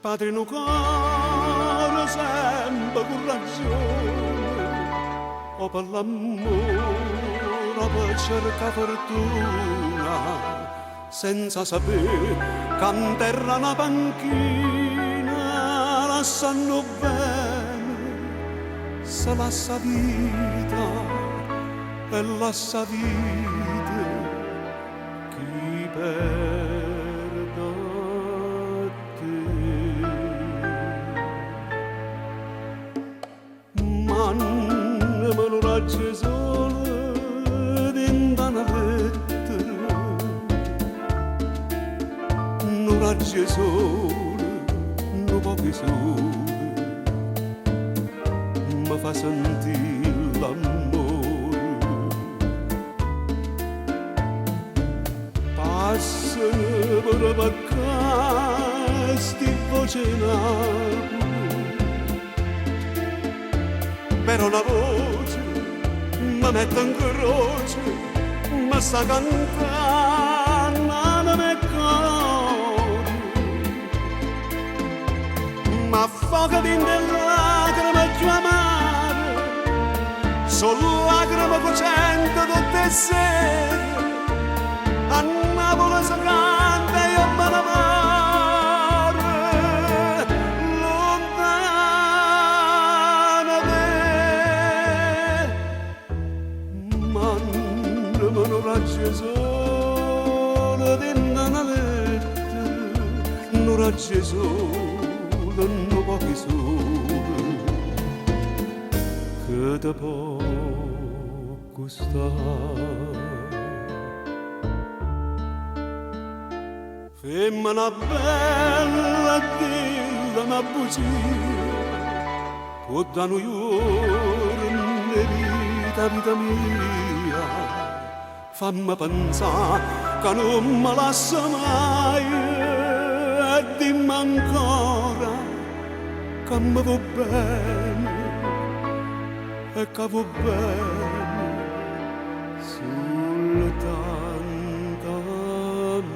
Padre no cuore sempre con ragione, o per l'amore o per cercare fortuna, senza sapere che in terra una panchina la sanno bene, se la sa vita e la sa vita chi perda te. Manne raggi sole dentro una lettera, non raggi sole, non pochi sole, mi fa sentire l'amore. Passa per vacanze, sti voce Napoli, però una voce mi mette in croce, mi sta cantando nel cuore, ma affoga dentro le lacrime più amare, sono lacrime cocente tutte le sere, a Napoli si canta e io me ne solo dentro una lettera, non raggi solo, non pochi sole, che te può gustare. Femmina bella, dilla una bugia, può da noi giorni vita, vita mia, fammi pensare che non mi lascia mai e dimmi ancora che mi va bene e che va bene soltanto a me.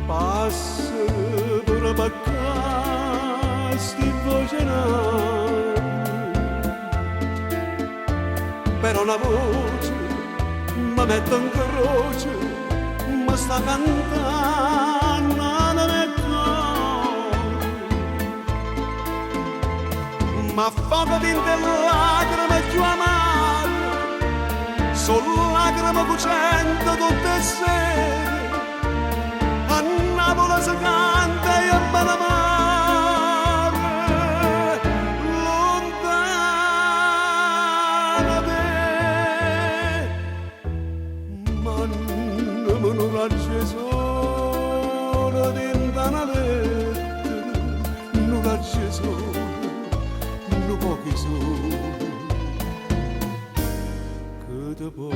Passa per vacanze, sti voce Napoli, però una voce mi mette in croce, mi sta cantando nel cuore, ma affoga dentro le lacrime più amare, sono lacrime cocente tutte le sere, a Napoli si canta e io me ne mare, lontana te, ma non raggi solo dentro una lettera, non raggi solo, non pochi sole, che te può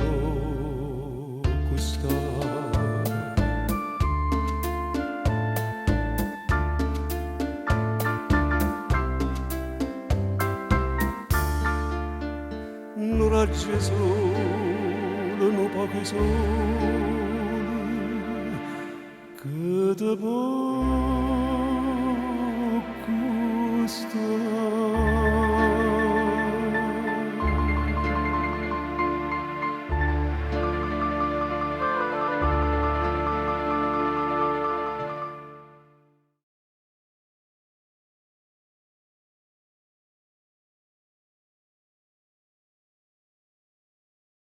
costare. Non raggi solo, non pochi sole, che te può costare.